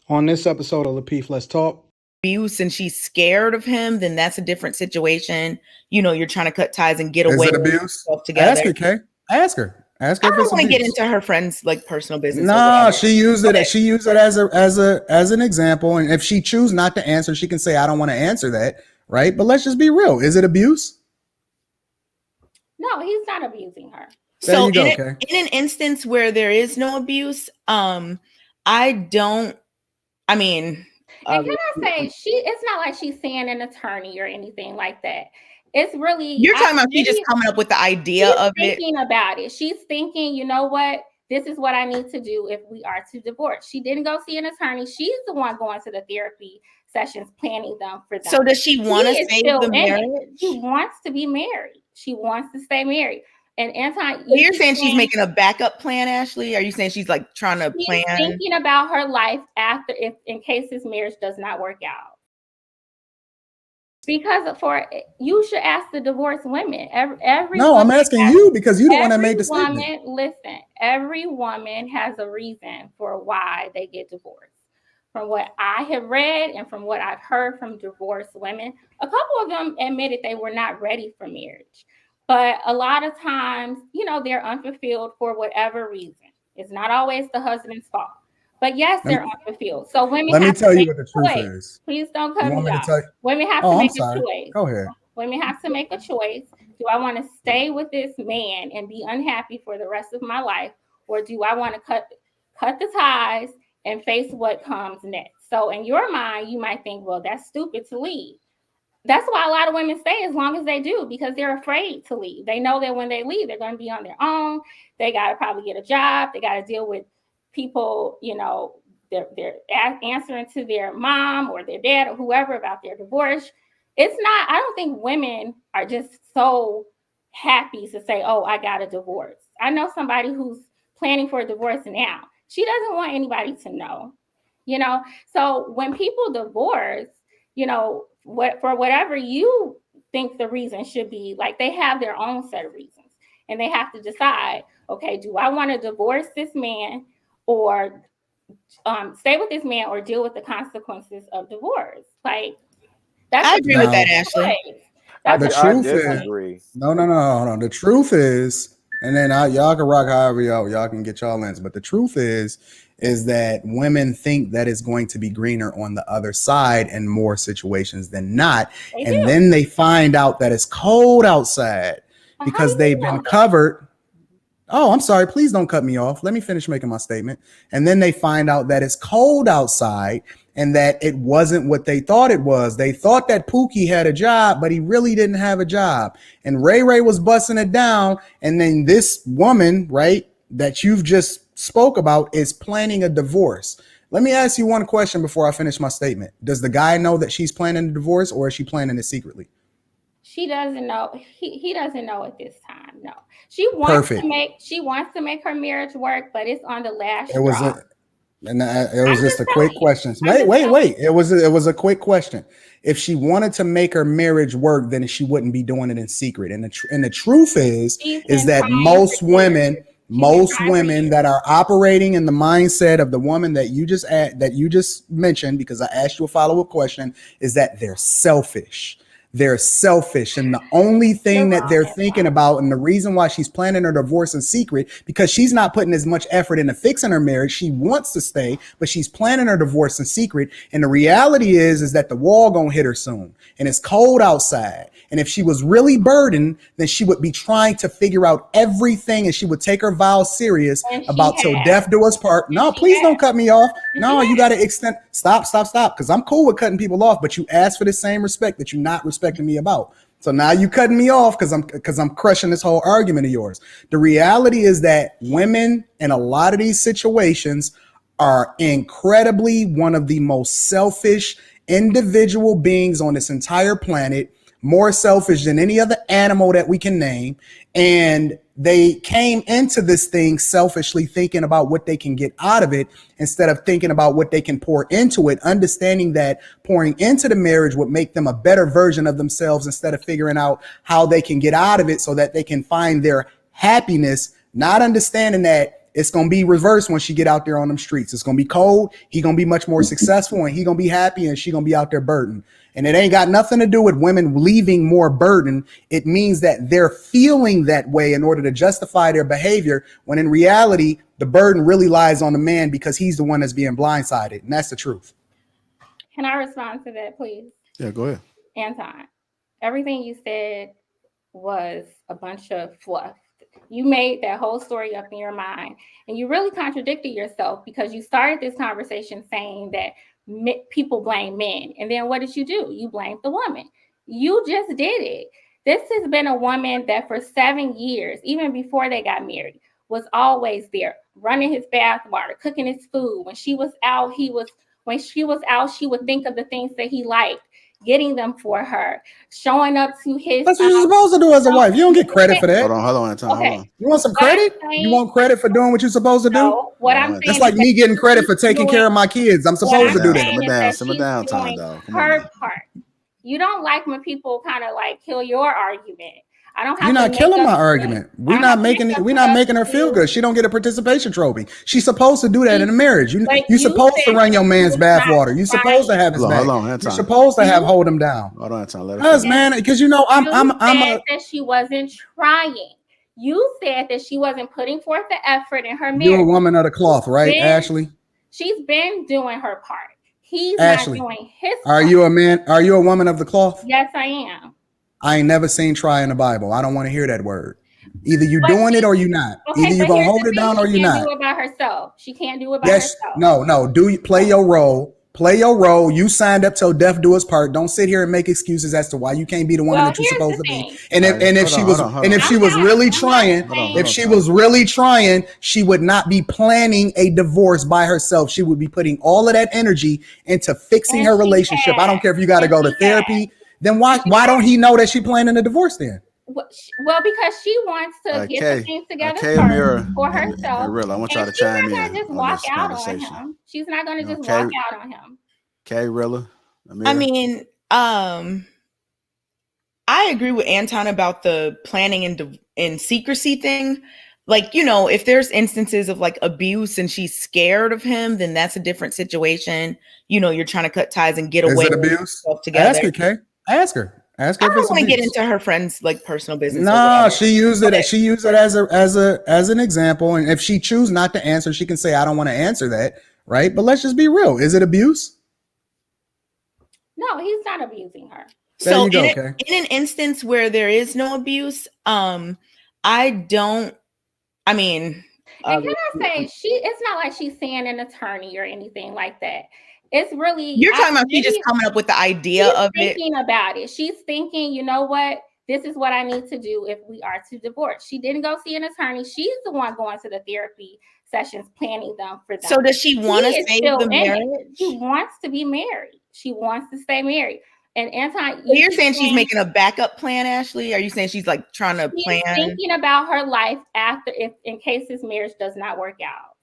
On this episode of Lapeef, Let's Talk. Abuse and she's scared of him, then that's a different situation. You know, you're trying to cut ties and get away. Is it abuse? Together. Ask her, Kay. Ask her. I don't want to get into her friend's like personal business. No, she used it. Okay. She used it as an example, and if she chooses not to answer, she can say, "I don't want to answer that." Right? But let's just be real. Is it abuse? No, he's not abusing her. So in an instance where there is no abuse, and can I say it's not like she's saying an attorney or anything like that. It's really you're talking about she just coming up with the idea of thinking about it. She's thinking, you know what? This is what I need to do if we are to divorce. She didn't go see an attorney. She's the one going to the therapy sessions, planning them for them. So does she want to save the marriage? She wants to be married. She wants to stay married. And you're saying she's making a backup plan, Ashley? Are you saying she's like trying to plan? Thinking about her life after, in case this marriage does not work out. Because you should ask the divorced women. I'm asking you because you're the one that made the statement. Listen, every woman has a reason for why they get divorced. From what I have read and from what I've heard from divorced women, a couple of them admitted they were not ready for marriage. But a lot of times, they're unfulfilled for whatever reason. It's not always the husband's fault. But yes, they're unfulfilled. So women let me tell you what the truth is. Please don't cut me off. Women have to make a choice. Go ahead. Women have to make a choice. Do I want to stay with this man and be unhappy for the rest of my life? Or do I want to cut the ties and face what comes next? So in your mind, you might think, well, that's stupid to leave. That's why a lot of women stay as long as they do, because they're afraid to leave. They know that when they leave, they're going to be on their own. They got to probably get a job. They got to deal with people, they're answering to their mom or their dad or whoever about their divorce. I don't think women are just so happy to say, oh, I got a divorce. I know somebody who's planning for a divorce now. She doesn't want anybody to know, So when people divorce, for whatever you think the reason should be, like they have their own set of reasons and they have to decide, okay, do I want to divorce this man or stay with this man or deal with the consequences of divorce? Like, I agree with that, Ashley. The truth is, no. The truth is, and then y'all can rock however y'all can get y'all answer. But the truth is that women think that it's going to be greener on the other side in more situations than not. Then they find out that it's cold outside because they've been covered. Oh, I'm sorry. Please don't cut me off. Let me finish making my statement. And then they find out that it's cold outside and that it wasn't what they thought it was. They thought that Pookie had a job, but he really didn't have a job. And Ray Ray was busting it down. And then this woman, right, that you've just spoke about is planning a divorce. Let me ask you one question before I finish my statement. Does the guy know that she's planning a divorce, or is she planning it secretly? She doesn't know. He doesn't know at this time. No. She wants to make her marriage work, but it's on the last straw. It was just a quick question. Wait. It was a quick question. If she wanted to make her marriage work, then she wouldn't be doing it in secret. And the truth is that most women that are operating in the mindset of the woman that you just mentioned, because I asked you a follow-up question, is that they're selfish. They're selfish. And the only thing that they're thinking about, and the reason why she's planning her divorce in secret, because she's not putting as much effort into fixing her marriage. She wants to stay, but she's planning her divorce in secret. And the reality is that the wall gonna hit her soon, and it's cold outside. And if she was really burdened, then she would be trying to figure out everything, and she would take her vows serious about till death do us part. No, please don't cut me off. No, you got to extend. Stop. Because I'm cool with cutting people off, but you asked for the same respect that you're not respecting me about. So now you cutting me off because I'm crushing this whole argument of yours. The reality is that women in a lot of these situations are incredibly one of the most selfish individual beings on this entire planet, more selfish than any other animal that we can name. And they came into this thing selfishly thinking about what they can get out of it instead of thinking about what they can pour into it, understanding that pouring into the marriage would make them a better version of themselves instead of figuring out how they can get out of it so that they can find their happiness, not understanding that It's gonna be reversed when she get out there on them streets. It's gonna be cold. He gonna be much more successful, and he gonna be happy, and she gonna be out there burdened. And it ain't got nothing to do with women leaving more burden. It means that they're feeling that way in order to justify their behavior, when in reality, the burden really lies on the man because he's the one that's being blindsided, and that's the truth. Can I respond to that, please? Yeah, go ahead. Anton, everything you said was a bunch of fluff. You made that whole story up in your mind, and you really contradicted yourself, because you started this conversation saying that people blame men, and then what did you do? You blamed the woman. You just did it. This has been a woman that for 7 years, even before they got married, was always there, running his bath water, cooking his food. When she was out, she would think of the things that he liked, getting them for her, showing up to his. That's what you're supposed to do as a wife. You don't get credit for that. Hold on, Anton. Okay. Hold on. You want some credit? You want credit for doing what you're supposed to do? No, what I'm saying That's like me getting credit for taking care of my kids. I'm supposed to do that. Simmer down, Tom, dog. Her part. You don't like when people kind of like kill your argument. I don't have. You're not killing my argument. We're not making her feel good. She don't get a participation trophy. She's supposed to do that in a marriage. You're supposed to run your man's bathwater. You're supposed to have his back. You're supposed to hold him down. Hold on, Anton. Because man, because I'm said that she wasn't trying. You said that she wasn't putting forth the effort in her marriage. You're a woman of the cloth, right, Ashley? She's been doing her part. He's Ashley, not doing his part. Are you a man? Are you a woman of the cloth? Yes, I am. I ain't never seen try in the Bible. I don't want to hear that word. Either you doing it or you not. Okay, Either you gonna hold it down or you not. She can't do it by herself. She can't do it by herself. No. Do you play your role? Play your role. You signed up till death do his part. Don't sit here and make excuses as to why you can't be the woman that you're supposed to be. And if she was really trying, she would not be planning a divorce by herself. She would be putting all of that energy into fixing her relationship. I don't care if you got to go to therapy. Then why don't he know that she planning a divorce then? Well, because she wants to get the things together for herself. Real, I want y'all to chime in. She's not going to just walk out on him. She's not going to just walk out on him. Okay, Rilla. I mean, I agree with Anton about the planning and secrecy thing. Like, if there's instances of like abuse and she's scared of him, then that's a different situation. You're trying to cut ties and get away with yourself together. Ask her, Kay. Ask her. I don't want to get into her friend's like personal business. No, she used it. She used it as an example. And if she chooses not to answer, she can say, "I don't want to answer that." Right? But let's just be real. Is it abuse? No, he's not abusing her. So in an instance where there is no abuse, I don't. I mean, and can I say it's not like she's saying an attorney or anything like that. It's really you're talking about she just coming up with the idea of it. Thinking about it. She's thinking, you know what? This is what I need to do if we are to divorce. She didn't go see an attorney. She's the one going to the therapy sessions, planning them for them. So does she want to save the marriage? She wants to be married. She wants to stay married. And Anton, you're saying she's making a backup plan, Ashley? Are you saying she's like trying to plan? Thinking about her life after, in case this marriage does not work out.